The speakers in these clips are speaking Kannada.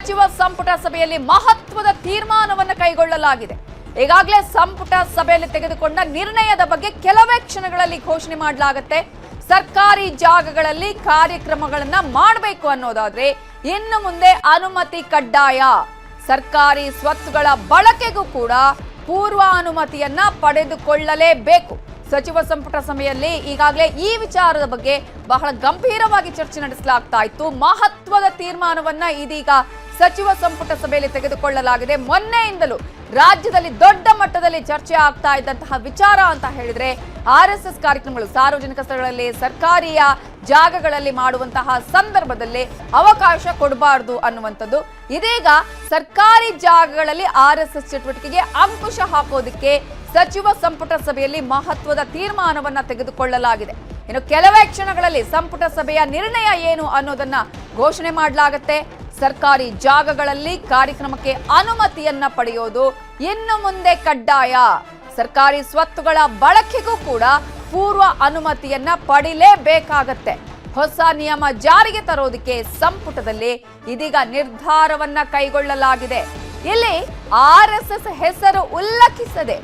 ಸಚಿವ ಸಂಪುಟ ಸಭೆಯಲ್ಲಿ ಮಹತ್ವದ ತೀರ್ಮಾನವನ್ನು ಕೈಗೊಳ್ಳಲಾಗಿದೆ. ಈಗಾಗಲೇ ಸಂಪುಟ ಸಭೆಯಲ್ಲಿ ತೆಗೆದುಕೊಂಡ ನಿರ್ಣಯದ ಬಗ್ಗೆ ಕೆಲವೇ ಕ್ಷಣಗಳಲ್ಲಿ ಘೋಷಣೆ ಮಾಡಲಾಗುತ್ತೆ. ಸರ್ಕಾರಿ ಜಾಗಗಳಲ್ಲಿ ಕಾರ್ಯಕ್ರಮಗಳನ್ನ ಮಾಡಬೇಕು ಅನ್ನೋದಾದ್ರೆ ಇನ್ನು ಮುಂದೆ ಅನುಮತಿ ಕಡ್ಡಾಯ. ಸರ್ಕಾರಿ ಸ್ವತ್ತುಗಳ ಬಳಕೆಗೂ ಕೂಡ ಪೂರ್ವ ಅನುಮತಿಯನ್ನ ಪಡೆದುಕೊಳ್ಳಲೇಬೇಕು. ಸಚಿವ ಸಂಪುಟ ಸಭೆಯಲ್ಲಿ ಈಗಾಗಲೇ ಈ ವಿಚಾರದ ಬಗ್ಗೆ ಬಹಳ ಗಂಭೀರವಾಗಿ ಚರ್ಚೆ ನಡೆಸಲಾಗ್ತಾ ಇತ್ತು. ಮಹತ್ವದ ತೀರ್ಮಾನವನ್ನ ಇದೀಗ ಸಚಿವ ಸಂಪುಟ ಸಭೆಯಲ್ಲಿ ತೆಗೆದುಕೊಳ್ಳಲಾಗಿದೆ. ಮೊನ್ನೆಯಿಂದಲೂ ರಾಜ್ಯದಲ್ಲಿ ದೊಡ್ಡ ಮಟ್ಟದಲ್ಲಿ ಚರ್ಚೆ ಆಗ್ತಾ ಇದ್ದಂತಹ ವಿಚಾರ ಅಂತ ಹೇಳಿದ್ರೆ RSS ಕಾರ್ಯಕ್ರಮಗಳು ಸಾರ್ವಜನಿಕ ಸ್ಥಳಗಳಲ್ಲಿ ಸರ್ಕಾರಿಯ ಜಾಗಗಳಲ್ಲಿ ಮಾಡುವಂತಹ ಸಂದರ್ಭದಲ್ಲಿ ಅವಕಾಶ ಕೊಡಬಾರದು ಅನ್ನುವಂಥದ್ದು. ಇದೀಗ ಸರ್ಕಾರಿ ಜಾಗಗಳಲ್ಲಿ RSS ಚಟುವಟಿಕೆಗೆ ಅಂಕುಶ ಹಾಕೋದಕ್ಕೆ ಸಚಿವ ಸಂಪುಟ ಸಭೆಯಲ್ಲಿ ಮಹತ್ವದ ತೀರ್ಮಾನವನ್ನ ತೆಗೆದುಕೊಳ್ಳಲಾಗಿದೆ. ಇನ್ನು ಕೆಲವೇ ಕ್ಷಣಗಳಲ್ಲಿ ಸಂಪುಟ ಸಭೆಯ ನಿರ್ಣಯ ಏನು ಅನ್ನೋದನ್ನ ಘೋಷಣೆ ಮಾಡಲಾಗುತ್ತೆ. ಸರ್ಕಾರಿ ಜಾಗಗಳಲ್ಲಿ ಕಾರ್ಯಕ್ರಮಕ್ಕೆ ಅನುಮತಿಯನ್ನ ಪಡೆಯೋದು ಇನ್ನು ಮುಂದೆ ಕಡ್ಡಾಯ. ಸರ್ಕಾರಿ ಸ್ವತ್ತುಗಳ ಬಳಕೆಗೂ ಕೂಡ ಪೂರ್ವ ಅನುಮತಿಯನ್ನ ಪಡಿಲೇಬೇಕಾಗತ್ತೆ. ಹೊಸ ನಿಯಮ ಜಾರಿಗೆ ತರೋದಕ್ಕೆ ಸಂಪುಟದಲ್ಲಿ ಇದೀಗ ನಿರ್ಧಾರವನ್ನ ಕೈಗೊಳ್ಳಲಾಗಿದೆ. ಇಲ್ಲಿ RSS ಹೆಸರು ಉಲ್ಲಂಘಿಸದೆ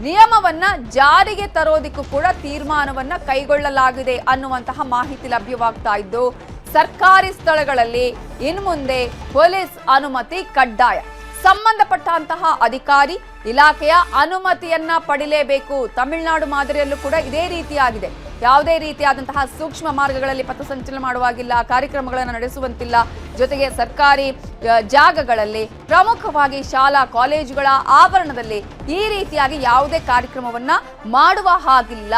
ನಿಯಮವನ್ನ ಜಾರಿಗೆ ತರೋದಕ್ಕೂ ಕೂಡ ತೀರ್ಮಾನವನ್ನ ಕೈಗೊಳ್ಳಲಾಗಿದೆ ಅನ್ನುವಂತಹ ಮಾಹಿತಿ ಲಭ್ಯವಾಗ್ತಾ ಇದ್ದು, ಸರ್ಕಾರಿ ಸ್ಥಳಗಳಲ್ಲಿ ಇನ್ನು ಮುಂದೆ ಪೊಲೀಸ್ ಅನುಮತಿ ಕಡ್ಡಾಯ. ಸಂಬಂಧಪಟ್ಟಂತಹ ಅಧಿಕಾರಿ ಇಲಾಖೆಯ ಅನುಮತಿಯನ್ನ ಪಡಿಲೇಬೇಕು. ತಮಿಳುನಾಡು ಮಾದರಿಯಲ್ಲೂ ಕೂಡ ಇದೇ ರೀತಿಯಾಗಿದೆ. ಯಾವುದೇ ರೀತಿಯಾದಂತಹ ಸೂಕ್ಷ್ಮ ಮಾರ್ಗಗಳಲ್ಲಿ ಪಥಸಂಚಲನ ಮಾಡುವಾಗಿಲ್ಲ, ಕಾರ್ಯಕ್ರಮಗಳನ್ನು ನಡೆಸುವಂತಿಲ್ಲ. ಜೊತೆಗೆ ಸರ್ಕಾರಿ ಜಾಗಗಳಲ್ಲಿ ಪ್ರಮುಖವಾಗಿ ಶಾಲಾ ಕಾಲೇಜುಗಳ ಆವರಣದಲ್ಲಿ ಈ ರೀತಿಯಾಗಿ ಯಾವುದೇ ಕಾರ್ಯಕ್ರಮವನ್ನ ಮಾಡುವ ಹಾಗಿಲ್ಲ.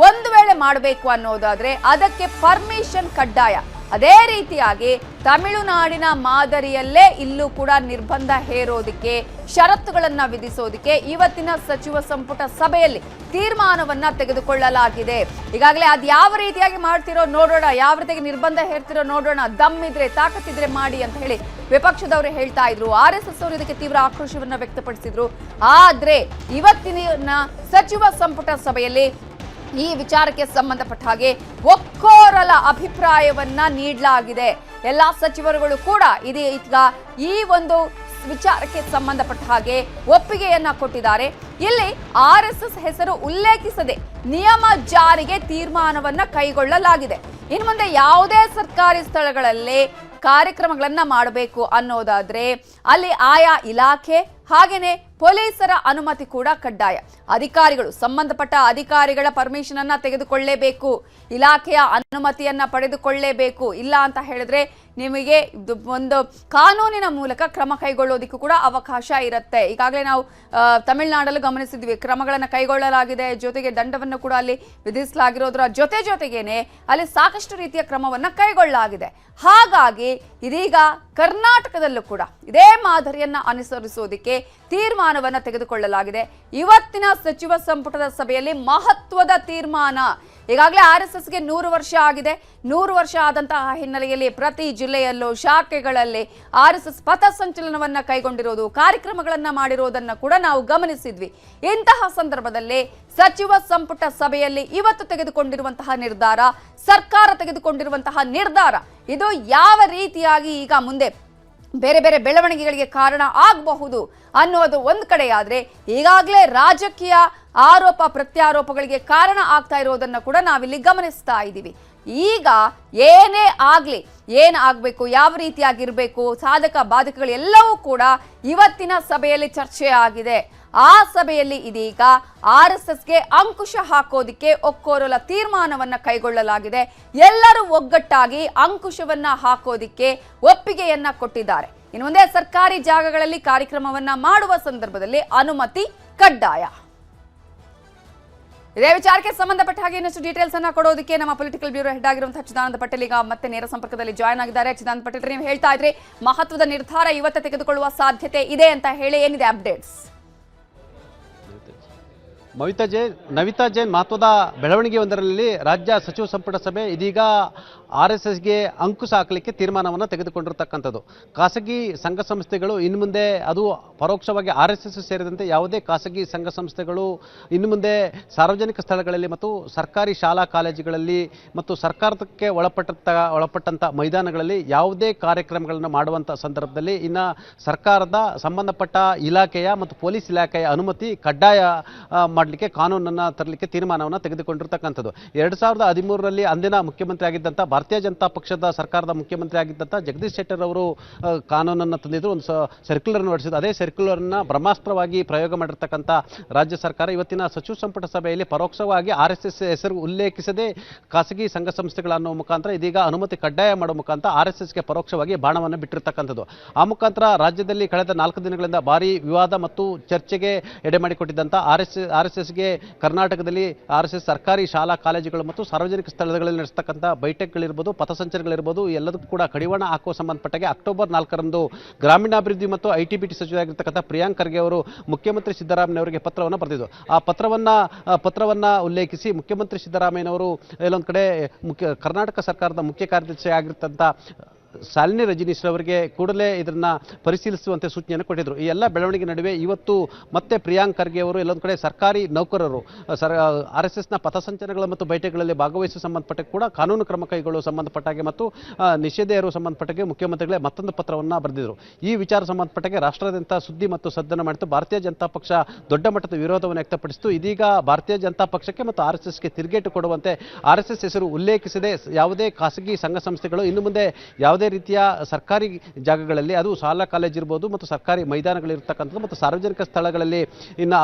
ಒಂದು ವೇಳೆ ಮಾಡಬೇಕು ಅನ್ನೋದಾದ್ರೆ ಅದಕ್ಕೆ ಪರ್ಮಿಷನ್ ಕಡ್ಡಾಯ. ಅದೇ ರೀತಿಯಾಗಿ ತಮಿಳುನಾಡಿನ ಮಾದರಿಯಲ್ಲೇ ಇಲ್ಲೂ ಕೂಡ ನಿರ್ಬಂಧ ಹೇರೋದಕ್ಕೆ, ಷರತ್ತುಗಳನ್ನ ವಿಧಿಸೋದಕ್ಕೆ ಇವತ್ತಿನ ಸಚಿವ ಸಂಪುಟ ಸಭೆಯಲ್ಲಿ ತೀರ್ಮಾನವನ್ನ ತೆಗೆದುಕೊಳ್ಳಲಾಗಿದೆ. ಈಗಾಗಲೇ ಅದು ಯಾವ ರೀತಿಯಾಗಿ ಮಾಡ್ತಿರೋ ನೋಡೋಣ, ಯಾವ ರೀತಿಯಾಗಿ ನಿರ್ಬಂಧ ಹೇರ್ತಿರೋ ನೋಡೋಣ, ದಮ್ಮಿದ್ರೆ ತಾಕತ್ತಿದ್ರೆ ಮಾಡಿ ಅಂತ ಹೇಳಿ ವಿಪಕ್ಷದವರು ಹೇಳ್ತಾ ಇದ್ರು. RSS ಅವರು ಇದಕ್ಕೆ ತೀವ್ರ ಆಕ್ರೋಶವನ್ನ ವ್ಯಕ್ತಪಡಿಸಿದ್ರು. ಆದ್ರೆ ಇವತ್ತಿನ ಸಚಿವ ಸಂಪುಟ ಸಭೆಯಲ್ಲಿ ಈ ವಿಚಾರಕ್ಕೆ ಸಂಬಂಧಪಟ್ಟ ಹಾಗೆ ಒಕ್ಕೊರಲ ಅಭಿಪ್ರಾಯವನ್ನ ನೀಡಲಾಗಿದೆ. ಎಲ್ಲಾ ಸಚಿವರುಗಳು ಕೂಡ ಇದೀಗ ಈ ಒಂದು ವಿಚಾರಕ್ಕೆ ಸಂಬಂಧಪಟ್ಟ ಹಾಗೆ ಒಪ್ಪಿಗೆಯನ್ನ ಕೊಟ್ಟಿದ್ದಾರೆ. ಇಲ್ಲಿ RSS ಹೆಸರು ಉಲ್ಲೇಖಿಸದೆ ನಿಯಮ ಜಾರಿಗೆ ತೀರ್ಮಾನವನ್ನ ಕೈಗೊಳ್ಳಲಾಗಿದೆ. ಇನ್ನು ಮುಂದೆ ಯಾವುದೇ ಸರ್ಕಾರಿ ಸ್ಥಳಗಳಲ್ಲಿ ಕಾರ್ಯಕ್ರಮಗಳನ್ನ ಮಾಡಬೇಕು ಅನ್ನೋದಾದ್ರೆ ಅಲ್ಲಿ ಆಯಾ ಇಲಾಖೆ ಹಾಗೇನೆ ಪೊಲೀಸರ ಅನುಮತಿ ಕೂಡ ಕಡ್ಡಾಯ. ಅಧಿಕಾರಿಗಳು, ಸಂಬಂಧಪಟ್ಟ ಅಧಿಕಾರಿಗಳ ಪರ್ಮಿಷನ್ ಅನ್ನ ತೆಗೆದುಕೊಳ್ಳಲೇಬೇಕು, ಇಲಾಖೆಯ ಅನುಮತಿಯನ್ನ ಪಡೆದುಕೊಳ್ಳಲೇಬೇಕು. ಇಲ್ಲ ಅಂತ ಹೇಳಿದ್ರೆ ನಿಮಗೆ ಒಂದು ಕಾನೂನಿನ ಮೂಲಕ ಕ್ರಮ ಕೈಗೊಳ್ಳೋದಕ್ಕೂ ಕೂಡ ಅವಕಾಶ ಇರುತ್ತೆ. ಈಗಾಗಲೇ ನಾವು ತಮಿಳುನಾಡಲ್ಲೂ ಗಮನಿಸಿದ್ವಿ, ಕ್ರಮಗಳನ್ನು ಕೈಗೊಳ್ಳಲಾಗಿದೆ. ಜೊತೆಗೆ ದಂಡವನ್ನು ಕೂಡ ಅಲ್ಲಿ ವಿಧಿಸಲಾಗಿರೋದ್ರ ಜೊತೆಗೇನೆ ಅಲ್ಲಿ ಸಾಕಷ್ಟು ರೀತಿಯ ಕ್ರಮವನ್ನ ಕೈಗೊಳ್ಳಲಾಗಿದೆ. ಹಾಗಾಗಿ ಇದೀಗ ಕರ್ನಾಟಕದಲ್ಲೂ ಕೂಡ ಇದೇ ಮಾದರಿಯನ್ನ ಅನುಸರಿಸೋದಕ್ಕೆ ತೀರ್ಮಾನವನ್ನ ತೆಗೆದುಕೊಳ್ಳಲಾಗಿದೆ. ಇವತ್ತಿನ ಸಚಿವ ಸಂಪುಟದ ಸಭೆಯಲ್ಲಿ ಮಹತ್ವದ ತೀರ್ಮಾನ. ಈಗಾಗಲೇ RSSಗೆ 100 ವರ್ಷ ಆಗಿದೆ. 100 ವರ್ಷ ಆದಂತಹ ಹಿನ್ನೆಲೆಯಲ್ಲಿ ಪ್ರತಿ ಜಿಲ್ಲೆಯಲ್ಲೂ ಶಾಖೆಗಳಲ್ಲಿ RSS ಪಥಸಂಚಲನವನ್ನ ಕೈಗೊಂಡಿರೋದು, ಕಾರ್ಯಕ್ರಮಗಳನ್ನ ಮಾಡಿರೋದನ್ನ ಕೂಡ ನಾವು ಗಮನಿಸಿದ್ವಿ. ಇಂತಹ ಸಂದರ್ಭದಲ್ಲಿ ಸಚಿವ ಸಂಪುಟ ಸಭೆಯಲ್ಲಿ ಇವತ್ತು ತೆಗೆದುಕೊಂಡಿರುವಂತಹ ನಿರ್ಧಾರ, ಸರ್ಕಾರ ತೆಗೆದುಕೊಂಡಿರುವಂತಹ ನಿರ್ಧಾರ, ಇದು ಯಾವ ರೀತಿಯಾಗಿ ಈಗ ಮುಂದೆ ಬೇರೆ ಬೇರೆ ಬೆಳವಣಿಗೆಗಳಿಗೆ ಕಾರಣ ಆಗಬಹುದು ಅನ್ನೋದು ಒಂದು ಕಡೆಯಾದ್ರೆ, ಈಗಾಗಲೇ ರಾಜಕೀಯ ಆರೋಪ ಪ್ರತ್ಯಾರೋಪಗಳಿಗೆ ಕಾರಣ ಆಗ್ತಾ ಇರೋದನ್ನ ಕೂಡ ನಾವಿಲ್ಲಿ ಗಮನಿಸ್ತಾ ಇದ್ದೀವಿ. ಈಗ ಏನೇ ಆಗ್ಲಿ, ಏನಾಗಬೇಕು, ಯಾವ ರೀತಿಯಾಗಿರ್ಬೇಕು, ಸಾಧಕ ಬಾಧಕಗಳು ಎಲ್ಲವೂ ಕೂಡ ಇವತ್ತಿನ ಸಭೆಯಲ್ಲಿ ಚರ್ಚೆ ಆಗಿದೆ. ಆ ಸಭೆಯಲ್ಲಿ ಇದೀಗ RSSಗೆ ಅಂಕುಶ ಹಾಕೋದಿಕ್ಕೆ ಒಕ್ಕೊರಲ ತೀರ್ಮಾನವನ್ನ ಕೈಗೊಳ್ಳಲಾಗಿದೆ. ಎಲ್ಲರೂ ಒಗ್ಗಟ್ಟಾಗಿ ಅಂಕುಶವನ್ನ ಹಾಕೋದಿಕ್ಕೆ ಒಪ್ಪಿಗೆಯನ್ನ ಕೊಟ್ಟಿದ್ದಾರೆ. ಇನ್ನು ಮುಂದೆ ಸರ್ಕಾರಿ ಜಾಗಗಳಲ್ಲಿ ಕಾರ್ಯಕ್ರಮವನ್ನ ಮಾಡುವ ಸಂದರ್ಭದಲ್ಲಿ ಅನುಮತಿ ಕಡ್ಡಾಯ. ಇದೇ ವಿಚಾರಕ್ಕೆ ಸಂಬಂಧಪಟ್ಟ ಹಾಗೆ ಇನ್ನಷ್ಟು ಡೀಟೇಲ್ಸ್ ಅನ್ನ ಕೊಡೋದಕ್ಕೆ ನಮ್ಮ ಪೊಲಿಟಿಕಲ್ ಬ್ಯೂರೋ ಹೆಡ್ ಆಗಿರುವಂತಹ ಚಿದಾನಂದ ಪಟೇಲ್ ಈಗ ಮತ್ತೆ ನೇರ ಸಂಪರ್ಕದಲ್ಲಿ ಜಾಯ್ನ್ ಆಗಿದ್ದಾರೆ. ಚಿದಾನಂದ ಪಟೇಲ್, ನೀವು ಹೇಳ್ತಾ ಇದ್ರಿ ಮಹತ್ವದ ನಿರ್ಧಾರ ಇವತ್ತು ತೆಗೆದುಕೊಳ್ಳುವ ಸಾಧ್ಯತೆ ಇದೆ ಅಂತ ಹೇಳಿ, ಏನಿದೆ ಅಪ್ಡೇಟ್ಸ್? ನವಿತಾ ಜೈನ್, ಮಹತ್ವದ ಬೆಳವಣಿಗೆ ಒಂದರಲ್ಲಿ ರಾಜ್ಯ ಸಚಿವ ಸಂಪುಟ ಸಭೆ ಇದೀಗ RSSಗೆ ಅಂಕುಶ ಹಾಕಲಿಕ್ಕೆ ತೀರ್ಮಾನವನ್ನು ತೆಗೆದುಕೊಂಡಿರತಕ್ಕಂಥದ್ದು. ಖಾಸಗಿ ಸಂಘ ಸಂಸ್ಥೆಗಳು ಇನ್ನು ಮುಂದೆ, ಅದು ಪರೋಕ್ಷವಾಗಿ RSS ಸೇರಿದಂತೆ ಯಾವುದೇ ಖಾಸಗಿ ಸಂಘ ಸಂಸ್ಥೆಗಳು ಇನ್ನು ಮುಂದೆ ಸಾರ್ವಜನಿಕ ಸ್ಥಳಗಳಲ್ಲಿ ಮತ್ತು ಸರ್ಕಾರಿ ಶಾಲಾ ಕಾಲೇಜುಗಳಲ್ಲಿ ಮತ್ತು ಸರ್ಕಾರಕ್ಕೆ ಒಳಪಟ್ಟಂಥ ಮೈದಾನಗಳಲ್ಲಿ ಯಾವುದೇ ಕಾರ್ಯಕ್ರಮಗಳನ್ನು ಮಾಡುವಂಥ ಸಂದರ್ಭದಲ್ಲಿ ಇನ್ನು ಸರ್ಕಾರದ ಸಂಬಂಧಪಟ್ಟ ಇಲಾಖೆಯ ಮತ್ತು ಪೊಲೀಸ್ ಇಲಾಖೆಯ ಅನುಮತಿ ಕಡ್ಡಾಯ ಮಾಡಲಿಕ್ಕೆ ಕಾನೂನನ್ನು ತರಲಿಕ್ಕೆ ತೀರ್ಮಾನವನ್ನು ತೆಗೆದುಕೊಂಡಿರ್ತಕ್ಕಂಥದ್ದು. 2013ರಲ್ಲಿ ಅಂದಿನ ಮುಖ್ಯಮಂತ್ರಿ ಆಗಿದ್ದಂಥ ಭಾರತೀಯ ಜನತಾ ಪಕ್ಷದ ಸರ್ಕಾರದ ಮುಖ್ಯಮಂತ್ರಿ ಆಗಿದ್ದಂಥ ಜಗದೀಶ್ ಶೆಟ್ಟರ್ ಅವರು ಕಾನೂನನ್ನು ತಂದಿದ್ರು, ಒಂದು ಸರ್ಕ್ಯುಲರ್ನ ಹೊರಡಿಸಿದ್ರು. ಅದೇ ಸರ್ಕ್ಯುಲರ್ನ ಬ್ರಹ್ಮಾಸ್ತ್ರವಾಗಿ ಪ್ರಯೋಗ ಮಾಡಿರ್ತಕ್ಕಂಥ ರಾಜ್ಯ ಸರ್ಕಾರ ಇವತ್ತಿನ ಸಚಿವ ಸಂಪುಟ ಸಭೆಯಲ್ಲಿ ಪರೋಕ್ಷವಾಗಿ RSS ಹೆಸರು ಉಲ್ಲೇಖಿಸದೆ ಖಾಸಗಿ ಸಂಘ ಸಂಸ್ಥೆಗಳ ಅನ್ನೋ ಮುಖಾಂತರ ಇದೀಗ ಅನುಮತಿ ಕಡ್ಡಾಯ ಮಾಡುವ ಮುಖಾಂತರ RSSಗೆ ಪರೋಕ್ಷವಾಗಿ ಬಾಣವನ್ನು ಬಿಟ್ಟಿರ್ತಕ್ಕಂಥದ್ದು. ಆ ಮುಖಾಂತರ ರಾಜ್ಯದಲ್ಲಿ ಕಳೆದ 4 ದಿನಗಳಿಂದ ಭಾರಿ ವಿವಾದ ಮತ್ತು ಚರ್ಚೆಗೆ ಎಡೆ ಮಾಡಿಕೊಟ್ಟಿದ್ದಂಥ RSSಗೆ ಕರ್ನಾಟಕದಲ್ಲಿ RSS ಸರ್ಕಾರಿ ಶಾಲಾ ಕಾಲೇಜುಗಳು ಮತ್ತು ಸಾರ್ವಜನಿಕ ಸ್ಥಳಗಳಲ್ಲಿ ನಡೆಸತಕ್ಕಂಥ ಬೈಠಕ್ಗಳಿರ್ಬೋದು, ಪಥಸಂಚಲನಗಳಿರ್ಬೋದು, ಎಲ್ಲದಕ್ಕೂ ಕೂಡ ಕಡಿವಾಣ ಹಾಕುವ ಸಂಬಂಧಪಟ್ಟಾಗೆ ಅಕ್ಟೋಬರ್ 4ರಂದು ಗ್ರಾಮೀಣಾಭಿವೃದ್ಧಿ ಮತ್ತು ITBT ಸಚಿವರಾಗಿರ್ತಕ್ಕಂಥ ಪ್ರಿಯಾಂಕ್ ಖರ್ಗೆ ಅವರು ಮುಖ್ಯಮಂತ್ರಿ ಸಿದ್ದರಾಮಯ್ಯನವರಿಗೆ ಪತ್ರವನ್ನು ಬರೆದಿದ್ದು. ಆ ಪತ್ರವನ್ನು ಉಲ್ಲೇಖಿಸಿ ಮುಖ್ಯಮಂತ್ರಿ ಸಿದ್ದರಾಮಯ್ಯನವರು ಎಲ್ಲೊಂದು ಕಡೆ ಕರ್ನಾಟಕ ಸರ್ಕಾರದ ಮುಖ್ಯ ಕಾರ್ಯದರ್ಶಿ ಆಗಿರ್ತಂಥ ಶಾಲಿನಿ ರಜನೀಶ್ ಅವರಿಗೆ ಕೂಡಲೇ ಇದನ್ನ ಪರಿಶೀಲಿಸುವಂತೆ ಸೂಚನೆಯನ್ನು ಕೊಟ್ಟಿದ್ರು. ಈ ಎಲ್ಲ ಬೆಳವಣಿಗೆ ನಡುವೆ ಇವತ್ತು ಮತ್ತೆ ಪ್ರಿಯಾಂಕ್ ಖರ್ಗೆ ಅವರು ಎಲ್ಲೊಂದು ಕಡೆ ಸರ್ಕಾರಿ ನೌಕರರು RSSನ ಪಥಸಂಚಲನಗಳು ಮತ್ತು ಬೈಠಕ್ಗಳಲ್ಲಿ ಭಾಗವಹಿಸುವ ಸಂಬಂಧಪಟ್ಟ ಕೂಡ ಕಾನೂನು ಕ್ರಮ ಕೈಗೊಳ್ಳುವ ಸಂಬಂಧಪಟ್ಟಾಗೆ ಮತ್ತು ನಿಷೇಧ ಇರುವ ಸಂಬಂಧಪಟ್ಟಾಗೆ ಮುಖ್ಯಮಂತ್ರಿಗಳೇ ಮತ್ತೊಂದು ಪತ್ರವನ್ನು ಬರೆದಿದ್ರು. ಈ ವಿಚಾರ ಸಂಬಂಧಪಟ್ಟಾಗೆ ರಾಷ್ಟ್ರಾದ್ಯಂತ ಸುದ್ದಿ ಮತ್ತು ಸದ್ದನ್ನು ಮಾಡಿತು. ಭಾರತೀಯ ಜನತಾ ಪಕ್ಷ ದೊಡ್ಡ ಮಟ್ಟದ ವಿರೋಧವನ್ನು ವ್ಯಕ್ತಪಡಿಸಿತು. ಇದೀಗ ಭಾರತೀಯ ಜನತಾ ಪಕ್ಷಕ್ಕೆ ಮತ್ತು RSSಗೆ ತಿರುಗೇಟು ಕೊಡುವಂತೆ RSS ಹೆಸರು ಉಲ್ಲೇಖಿಸದೆ ಯಾವುದೇ ಖಾಸಗಿ ಸಂಘ ಸಂಸ್ಥೆಗಳು ಇನ್ನು ಮುಂದೆ ಯಾವುದೇ ರೀತಿಯ ಸರ್ಕಾರಿ ಜಾಗಗಳಲ್ಲಿ, ಅದು ಶಾಲಾ ಕಾಲೇಜ್ ಇರ್ಬೋದು ಮತ್ತು ಸರ್ಕಾರಿ ಮೈದಾನಗಳಿರ್ತಕ್ಕಂಥದ್ದು ಮತ್ತು ಸಾರ್ವಜನಿಕ ಸ್ಥಳಗಳಲ್ಲಿ ಇನ್ನು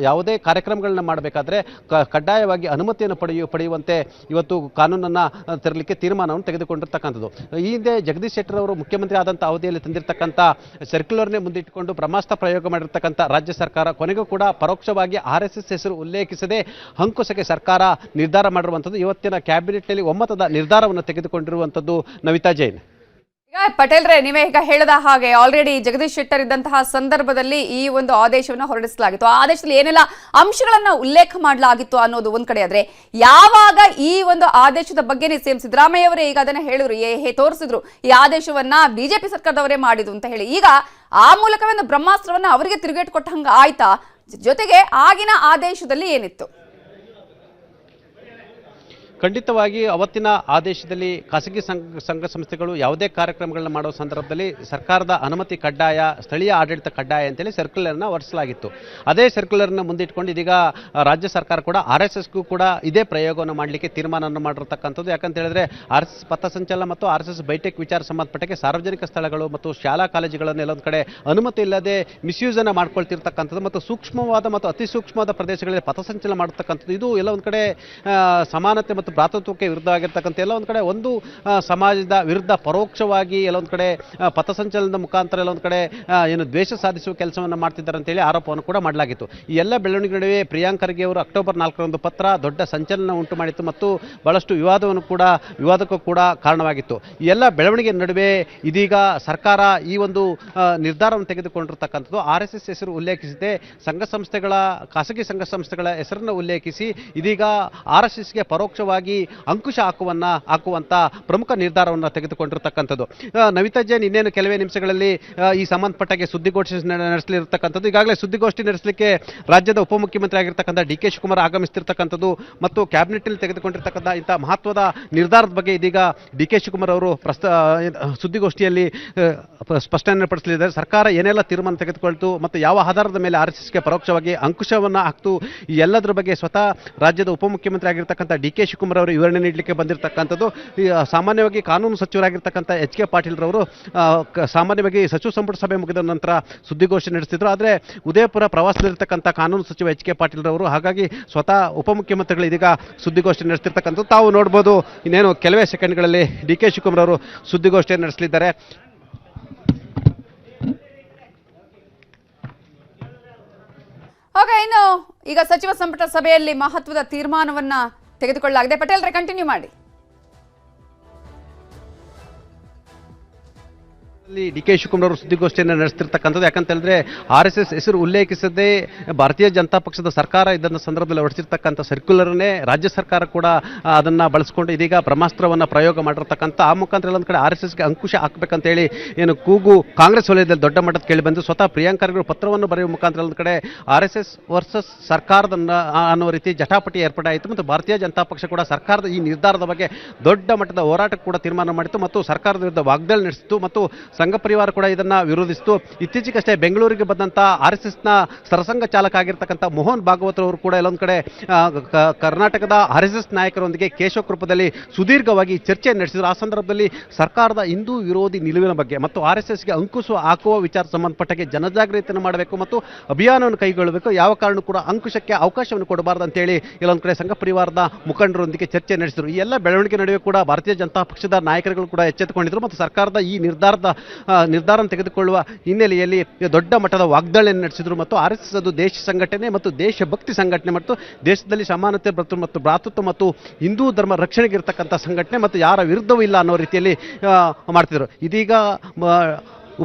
ಯಾವುದೇ ಕಾರ್ಯಕ್ರಮಗಳನ್ನ ಮಾಡಬೇಕಾದ್ರೆ ಕಡ್ಡಾಯವಾಗಿ ಅನುಮತಿಯನ್ನು ಪಡೆಯುವಂತೆ ಇವತ್ತು ಕಾನೂನನ್ನು ತರಲಿಕ್ಕೆ ತೀರ್ಮಾನವನ್ನು ತೆಗೆದುಕೊಂಡಿರ್ತಕ್ಕಂಥದ್ದು. ಈ ಹಿಂದೆ ಜಗದೀಶ್ ಶೆಟ್ಟರ್ ಅವರು ಮುಖ್ಯಮಂತ್ರಿ ಆದಂಥ ಅವಧಿಯಲ್ಲಿ ತಂದಿರತಕ್ಕಂಥ ಸರ್ಕ್ಯುಲರ್ನೇ ಮುಂದಿಟ್ಟುಕೊಂಡು ಬ್ರಹ್ಮಾಸ್ತ್ರ ಪ್ರಯೋಗ ಮಾಡಿರ್ತಕ್ಕಂಥ ರಾಜ್ಯ ಸರ್ಕಾರ ಕೊನೆಗೂ ಕೂಡ ಪರೋಕ್ಷವಾಗಿ RSS ಹೆಸರು ಉಲ್ಲೇಖಿಸದೆ ಅಂಕುಶಕ್ಕೆ ಸರ್ಕಾರ ನಿರ್ಧಾರ ಮಾಡಿರುವಂಥದ್ದು. ಇವತ್ತಿನ ಕ್ಯಾಬಿನೆಟ್ನಲ್ಲಿ ಒಮ್ಮತದ ನಿರ್ಧಾರವನ್ನು ತೆಗೆದುಕೊಂಡಿರುವಂಥದ್ದು. ನವಿತಾ ಜೈನ್. ಈಗ ಪಟೇಲ್ರೆ, ನೀವೇ ಈಗ ಹೇಳಿದ ಹಾಗೆ ಆಲ್ರೆಡಿ ಜಗದೀಶ್ ಶೆಟ್ಟರ್ ಇದ್ದಂತಹ ಸಂದರ್ಭದಲ್ಲಿ ಈ ಒಂದು ಆದೇಶವನ್ನು ಹೊರಡಿಸಲಾಗಿತ್ತು. ಆ ಆದೇಶದಲ್ಲಿ ಏನೆಲ್ಲ ಅಂಶಗಳನ್ನ ಉಲ್ಲೇಖ ಮಾಡಲಾಗಿತ್ತು ಅನ್ನೋದು ಒಂದ್ ಕಡೆ ಆದ್ರೆ, ಯಾವಾಗ ಈ ಒಂದು ಆದೇಶದ ಬಗ್ಗೆ ಸಿಎಂ ಸಿದ್ದರಾಮಯ್ಯ ಅವರೇ ಈಗ ಅದನ್ನ ಹೇಳಿದ್ರು, ತೋರಿಸಿದ್ರು ಈ ಆದೇಶವನ್ನ ಬಿಜೆಪಿ ಸರ್ಕಾರದವರೇ ಮಾಡಿದ್ರು ಅಂತ ಹೇಳಿ, ಈಗ ಆ ಮೂಲಕವೇ ಒಂದು ಬ್ರಹ್ಮಾಸ್ತ್ರವನ್ನ ಅವರಿಗೆ ತಿರುಗೇಟು ಕೊಟ್ಟ ಹಂಗ ಆಯ್ತಾ? ಜೊತೆಗೆ ಆಗಿನ ಆದೇಶದಲ್ಲಿ ಏನಿತ್ತು? ಖಂಡಿತವಾಗಿ ಅವತ್ತಿನ ಆದೇಶದಲ್ಲಿ ಖಾಸಗಿ ಸಂಘ ಸಂಸ್ಥೆಗಳು ಯಾವುದೇ ಕಾರ್ಯಕ್ರಮಗಳನ್ನ ಮಾಡುವ ಸಂದರ್ಭದಲ್ಲಿ ಸರ್ಕಾರದ ಅನುಮತಿ ಕಡ್ಡಾಯ, ಸ್ಥಳೀಯ ಆಡಳಿತ ಕಡ್ಡಾಯ ಅಂತೇಳಿ ಸರ್ಕ್ಯುಲರ್ನ ಹೊರಡಿಸಲಾಗಿತ್ತು. ಅದೇ ಸರ್ಕ್ಯುಲರ್ನ ಮುಂದಿಟ್ಕೊಂಡು ಇದೀಗ ರಾಜ್ಯ ಸರ್ಕಾರ ಕೂಡ RSSಗೂ ಕೂಡ ಇದೇ ಪ್ರಯೋಗವನ್ನು ಮಾಡಲಿಕ್ಕೆ ತೀರ್ಮಾನವನ್ನು ಮಾಡಿರ್ತಕ್ಕಂಥದ್ದು. ಯಾಕಂತ ಹೇಳಿದ್ರೆ RSS ಪಥಸಂಚಲನ ಮತ್ತು RSS ಬೈಠಕ್ ವಿಚಾರ ಸಂಬಂಧಪಟ್ಟಕ್ಕೆ ಸಾರ್ವಜನಿಕ ಸ್ಥಳಗಳು ಮತ್ತು ಶಾಲಾ ಕಾಲೇಜುಗಳನ್ನು ಎಲ್ಲೊಂದು ಕಡೆ ಅನುಮತಿ ಇಲ್ಲದೆ ಮಿಸ್ಯೂಸನ್ನು ಮಾಡ್ಕೊಳ್ತಿರ್ತಕ್ಕಂಥದ್ದು ಮತ್ತು ಸೂಕ್ಷ್ಮವಾದ ಮತ್ತು ಅತಿ ಸೂಕ್ಷ್ಮವಾದ ಪ್ರದೇಶಗಳಲ್ಲಿ ಪಥಸಂಚಲನ ಮಾಡತಕ್ಕಂಥದ್ದು, ಇದು ಎಲ್ಲ ಒಂದು ಕಡೆ ಸಮಾನತೆ ಮತ್ತು ಭ್ರಾತೃತ್ವಕ್ಕೆ ವಿರುದ್ಧವಾಗಿರ್ತಕ್ಕಂಥ ಎಲ್ಲ ಒಂದು ಕಡೆ ಒಂದು ಸಮಾಜದ ವಿರುದ್ಧ ಪರೋಕ್ಷವಾಗಿ ಎಲ್ಲೊಂದು ಕಡೆ ಪಥಸಂಚಲನದ ಮುಖಾಂತರ ಎಲ್ಲೊಂದು ಕಡೆ ಏನು ದ್ವೇಷ ಸಾಧಿಸುವ ಕೆಲಸವನ್ನು ಮಾಡ್ತಿದ್ದಾರೆ ಅಂತೇಳಿ ಆರೋಪವನ್ನು ಕೂಡ ಮಾಡಲಾಗಿತ್ತು. ಈ ಎಲ್ಲ ಬೆಳವಣಿಗೆ ನಡುವೆ ಪ್ರಿಯಾಂಕ್ ಖರ್ಗೆ ಅವರು ಅಕ್ಟೋಬರ್ 4ರಂದು ಪತ್ರ ದೊಡ್ಡ ಸಂಚಲನ ಉಂಟು ಮಾಡಿತ್ತು ಮತ್ತು ಬಹಳಷ್ಟು ವಿವಾದಕ್ಕೂ ಕೂಡ ಕಾರಣವಾಗಿತ್ತು. ಈ ಎಲ್ಲ ಬೆಳವಣಿಗೆ ನಡುವೆ ಇದೀಗ ಸರ್ಕಾರ ಈ ಒಂದು ನಿರ್ಧಾರವನ್ನು ತೆಗೆದುಕೊಂಡಿರ್ತಕ್ಕಂಥದ್ದು. RSS ಹೆಸರು ಉಲ್ಲೇಖಿಸಿದೆ ಖಾಸಗಿ ಸಂಘ ಸಂಸ್ಥೆಗಳ ಹೆಸರನ್ನು ಉಲ್ಲೇಖಿಸಿ ಇದೀಗ RSSಗೆ ಪರೋಕ್ಷವಾಗಿ ಅಂಕುಶ ಹಾಕುವಂತ ಪ್ರಮುಖ ನಿರ್ಧಾರವನ್ನು ತೆಗೆದುಕೊಂಡಿರ್ತಕ್ಕಂಥದ್ದು. ನವಿತಾ ಜೈನ್ ಇನ್ನೇನು ಕೆಲವೇ ನಿಮಿಷಗಳಲ್ಲಿ ಈ ಸಂಬಂಧಪಟ್ಟಾಗೆ ಸುದ್ದಿಗೋಷ್ಠಿ ನಡೆಸಲಿರ್ತಕ್ಕಂಥದ್ದು. ಈಗಾಗಲೇ ಸುದ್ದಿಗೋಷ್ಠಿ ನಡೆಸಲಿಕ್ಕೆ ರಾಜ್ಯದ ಉಪಮುಖ್ಯಮಂತ್ರಿ ಆಗಿರ್ತಕ್ಕಂಥ DK ಶಿವಕುಮಾರ್ ಆಗಮಿಸ್ತಿರ್ತಕ್ಕಂಥದ್ದು ಮತ್ತು ಕ್ಯಾಬಿನೆಟ್ನಲ್ಲಿ ತೆಗೆದುಕೊಂಡಿರ್ತಕ್ಕಂಥ ಇಂಥ ಮಹತ್ವದ ನಿರ್ಧಾರದ ಬಗ್ಗೆ ಇದೀಗ DK ಶಿವಕುಮಾರ್ ಅವರು ಸುದ್ದಿಗೋಷ್ಠಿಯಲ್ಲಿ ಸ್ಪಷ್ಟನೆ ಪಡಿಸಲಿದ್ದಾರೆ. ಸರ್ಕಾರ ಏನೆಲ್ಲ ತೀರ್ಮಾನ ತೆಗೆದುಕೊಳ್ತು ಮತ್ತು ಯಾವ ಆಧಾರದ ಮೇಲೆ RSSಗೆ ಪರೋಕ್ಷವಾಗಿ ಅಂಕುಶವನ್ನು ಹಾಕ್ತು, ಈ ಎಲ್ಲದರ ಬಗ್ಗೆ ಸ್ವತಃ ರಾಜ್ಯದ ಉಪಮುಖ್ಯಮಂತ್ರಿ ಆಗಿರ್ತಕ್ಕಂಥ DK ಶಿವಕುಮಾರ್ ಅವರು ವಿವರಣೆ ನೀಡಲಿಕ್ಕೆ ಬಂದಿರತಕ್ಕಂಥದ್ದು. ಸಾಮಾನ್ಯವಾಗಿ ಕಾನೂನು ಸಚಿವರಾಗಿರ್ತಕ್ಕಂಥ HK ಪಾಟೀಲ್ ರವರು ಸಾಮಾನ್ಯವಾಗಿ ಸಚಿವ ಸಂಪುಟ ಸಭೆ ಮುಗಿದ ನಂತರ ಸುದ್ದಿಗೋಷ್ಠಿ ನಡೆಸಿದ್ರು. ಆದರೆ ಉದಯಪುರ ಪ್ರವಾಸದಲ್ಲಿರ್ತಕ್ಕಂಥ ಕಾನೂನು ಸಚಿವ HK ಪಾಟೀಲ್ ರವರು, ಹಾಗಾಗಿ ಸ್ವತಃ ಉಪಮುಖ್ಯಮಂತ್ರಿಗಳು ಇದೀಗ ಸುದ್ದಿಗೋಷ್ಠಿ ನಡೆಸ್ತಿರ್ತಕ್ಕಂಥದ್ದು ತಾವು ನೋಡ್ಬೋದು. ಇನ್ನೇನು ಕೆಲವೇ ಸೆಕೆಂಡ್ಗಳಲ್ಲಿ DK ಶಿವಕುಮಾರ್ ಅವರು ಸುದ್ದಿಗೋಷ್ಠಿಯನ್ನು ನಡೆಸಲಿದ್ದಾರೆ. ಇನ್ನು ಈಗ ಸಚಿವ ಸಂಪುಟ ಸಭೆಯಲ್ಲಿ ಮಹತ್ವದ ತೀರ್ಮಾನವನ್ನ ತೆಗೆದುಕೊಳ್ಳಲಾಗಿದೆ. ಪಟೇಲ್ರೆ, ಕಂಟಿನ್ಯೂ ಮಾಡಿ. ಡಿ ಕೆ ಶಿವಕುಮಾರ್ ಅವರು ಸುದ್ದಿಗೋಷ್ಠಿಯನ್ನು ನಡೆಸ್ತಿರ್ತಕ್ಕಂಥದ್ದು. ಯಾಕಂತ ಹೇಳಿದ್ರೆ RSS ಹೆಸರು ಉಲ್ಲೇಖಿಸದೆ ಭಾರತೀಯ ಜನತಾ ಪಕ್ಷದ ಸರ್ಕಾರ ಇದನ್ನ ಸಂದರ್ಭದಲ್ಲಿ ಹೊರಡಿಸಿರ್ತಕ್ಕಂಥ ಸರ್ಕ್ಯುಲರ್ನೇ ರಾಜ್ಯ ಸರ್ಕಾರ ಕೂಡ ಅದನ್ನ ಬಳಸಿಕೊಂಡು ಇದೀಗ ಬ್ರಹ್ಮಾಸ್ತ್ರವನ್ನ ಪ್ರಯೋಗ ಮಾಡಿರ್ತಕ್ಕಂಥ. ಆ ಮುಖಾಂತರ ಒಂದು ಕಡೆ RSSಗೆ ಅಂಕುಶ ಹಾಕಬೇಕಂತ ಹೇಳಿ ಏನು ಕೂಗು ಕಾಂಗ್ರೆಸ್ ವಲಯದಲ್ಲಿ ದೊಡ್ಡ ಮಟ್ಟದ ಕೇಳಿ ಬಂದು ಸ್ವತಃ ಪ್ರಿಯಾಂಕ್ ಖರ್ಗೆ ಪತ್ರವನ್ನು ಬರೆಯುವ ಮುಖಾಂತರ ಒಂದು ಕಡೆ RSS ವರ್ಸಸ್ ಸರ್ಕಾರದ ಅನ್ನೋ ರೀತಿ ಜಟಾಪಟಿ ಏರ್ಪಡಾಯಿತು. ಮತ್ತು ಭಾರತೀಯ ಜನತಾ ಪಕ್ಷ ಕೂಡ ಸರ್ಕಾರದ ಈ ನಿರ್ಧಾರದ ಬಗ್ಗೆ ದೊಡ್ಡ ಮಟ್ಟದ ಹೋರಾಟಕ್ಕೆ ಕೂಡ ತೀರ್ಮಾನ ಮಾಡಿತು ಮತ್ತು ಸರ್ಕಾರದ ವಿರುದ್ಧ ವಾಗ್ದಾಳಿ ನಡೆಸಿತು ಮತ್ತು ಸಂಘ ಪರಿವಾರ ಕೂಡ ಇದನ್ನ ವಿರೋಧಿಸಿತು. ಇತ್ತೀಚೆಗಷ್ಟೇ ಬೆಂಗಳೂರಿಗೆ ಬಂದಂತ RSSನ ಸರಸಂಘ ಚಾಲಕ ಆಗಿರ್ತಕ್ಕಂಥ ಮೋಹನ್ ಭಾಗವತ್ ಅವರು ಕೂಡ ಎಲ್ಲೊಂದು ಕಡೆ ಕರ್ನಾಟಕದ RSS ನಾಯಕರೊಂದಿಗೆ ಕೇಶವ ಕೃಪದಲ್ಲಿ ಸುದೀರ್ಘವಾಗಿ ಚರ್ಚೆ ನಡೆಸಿದರು. ಆ ಸಂದರ್ಭದಲ್ಲಿ ಸರ್ಕಾರದ ಹಿಂದೂ ವಿರೋಧಿ ನಿಲುವಿನ ಬಗ್ಗೆ ಮತ್ತು RSSಗೆ ಅಂಕುಶ ಹಾಕುವ ವಿಚಾರ ಸಂಬಂಧಪಟ್ಟಾಗೆ ಜನಜಾಗೃತಿಯನ್ನು ಮಾಡಬೇಕು ಮತ್ತು ಅಭಿಯಾನವನ್ನು ಕೈಗೊಳ್ಳಬೇಕು, ಯಾವ ಕಾರಣ ಕೂಡ ಅಂಕುಶಕ್ಕೆ ಅವಕಾಶವನ್ನು ಕೊಡಬಾರದು ಅಂತೇಳಿ ಇಲ್ಲೊಂದು ಕಡೆ ಸಂಘ ಪರಿವಾರದ ಮುಖಂಡರೊಂದಿಗೆ ಚರ್ಚೆ ನಡೆಸಿದರು. ಈ ಎಲ್ಲ ಬೆಳವಣಿಗೆ ನಡುವೆ ಕೂಡ ಭಾರತೀಯ ಜನತಾ ಪಕ್ಷದ ನಾಯಕರುಗಳು ಕೂಡ ಎಚ್ಚೆತ್ತುಕೊಂಡಿದ್ದರು ಮತ್ತು ಸರ್ಕಾರದ ಈ ನಿರ್ಧಾರ ತೆಗೆದುಕೊಳ್ಳುವ ಹಿನ್ನೆಲೆಯಲ್ಲಿ ದೊಡ್ಡ ಮಟ್ಟದ ವಾಗ್ದಾಳಿಯನ್ನು ನಡೆಸಿದರು. ಮತ್ತು RSS ಅದು ದೇಶ ಸಂಘಟನೆ ಮತ್ತು ದೇಶಭಕ್ತಿ ಸಂಘಟನೆ ಮತ್ತು ದೇಶದಲ್ಲಿ ಸಮಾನತೆ ಮತ್ತು ಭ್ರಾತೃತ್ವ ಮತ್ತು ಹಿಂದೂ ಧರ್ಮ ರಕ್ಷಣೆಗೆ ಇರತಕ್ಕಂಥ ಸಂಘಟನೆ ಮತ್ತು ಯಾರ ವಿರುದ್ಧವೂ ಇಲ್ಲ ಅನ್ನೋ ರೀತಿಯಲ್ಲಿ ಮಾಡ್ತಿದ್ರು. ಇದೀಗ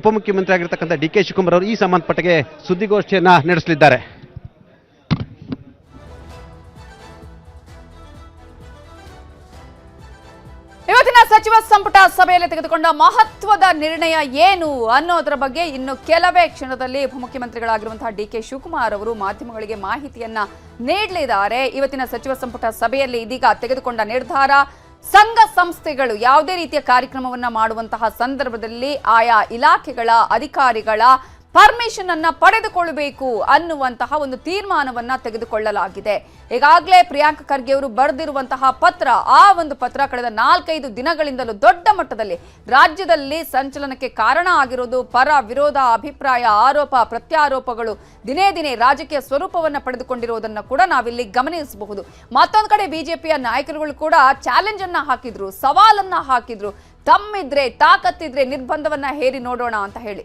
ಉಪಮುಖ್ಯಮಂತ್ರಿ ಆಗಿರ್ತಕ್ಕಂಥ ಡಿ ಕೆ ಶಿವಕುಮಾರ್ ಅವರು ಈ ಸಂಬಂಧಪಟ್ಟಗೆ ಸುದ್ದಿಗೋಷ್ಠಿಯನ್ನು ನಡೆಸಲಿದ್ದಾರೆ. ಇವತ್ತಿನ ಸಚಿವ ಸಂಪುಟ ಸಭೆಯಲ್ಲಿ ತೆಗೆದುಕೊಂಡ ಮಹತ್ವದ ನಿರ್ಣಯ ಏನು ಅನ್ನೋದರ ಬಗ್ಗೆ ಇನ್ನು ಕೆಲವೇ ಕ್ಷಣದಲ್ಲಿ ಉಪಮುಖ್ಯಮಂತ್ರಿಗಳಾಗಿರುವಂತಹ ಡಿ ಕೆ ಶಿವಕುಮಾರ್ ಅವರು ಮಾಧ್ಯಮಗಳಿಗೆ ಮಾಹಿತಿಯನ್ನ ನೀಡಲಿದ್ದಾರೆ. ಇವತ್ತಿನ ಸಚಿವ ಸಂಪುಟ ಸಭೆಯಲ್ಲಿ ಇದೀಗ ತೆಗೆದುಕೊಂಡ ನಿರ್ಧಾರ, ಸಂಘ ಸಂಸ್ಥೆಗಳು ಯಾವುದೇ ರೀತಿಯ ಕಾರ್ಯಕ್ರಮವನ್ನ ಮಾಡುವಂತಹ ಸಂದರ್ಭದಲ್ಲಿ ಆಯಾ ಇಲಾಖೆಗಳ ಅಧಿಕಾರಿಗಳ ಪರ್ಮಿಷನ್ ಅನ್ನ ಪಡೆದುಕೊಳ್ಳಬೇಕು ಅನ್ನುವಂತಹ ಒಂದು ತೀರ್ಮಾನವನ್ನ ತೆಗೆದುಕೊಳ್ಳಲಾಗಿದೆ. ಈಗಾಗಲೇ ಪ್ರಿಯಾಂಕ್ ಖರ್ಗೆ ಅವರು ಬರೆದಿರುವಂತಹ ಪತ್ರ, ಆ ಒಂದು ಪತ್ರ ಕಳೆದ 4-5 ದಿನಗಳಿಂದಲೂ ದೊಡ್ಡ ಮಟ್ಟದಲ್ಲಿ ರಾಜ್ಯದಲ್ಲಿ ಸಂಚಲನಕ್ಕೆ ಕಾರಣ ಆಗಿರೋದು. ಪರ ವಿರೋಧ ಅಭಿಪ್ರಾಯ, ಆರೋಪ ಪ್ರತ್ಯಾರೋಪಗಳು ದಿನೇ ದಿನೇ ರಾಜಕೀಯ ಸ್ವರೂಪವನ್ನ ಪಡೆದುಕೊಂಡಿರುವುದನ್ನು ಕೂಡ ನಾವಿಲ್ಲಿ ಗಮನಿಸಬಹುದು. ಮತ್ತೊಂದು ಕಡೆ ಬಿಜೆಪಿಯ ನಾಯಕರುಗಳು ಕೂಡ ಚಾಲೆಂಜ್ ಅನ್ನ ಹಾಕಿದ್ರು, ಸವಾಲನ್ನ ಹಾಕಿದ್ರು, ತಮ್ಮಿದ್ರೆ ತಾಕತ್ತಿದ್ರೆ ನಿರ್ಬಂಧವನ್ನ ಹೇರಿ ನೋಡೋಣ ಅಂತ ಹೇಳಿ.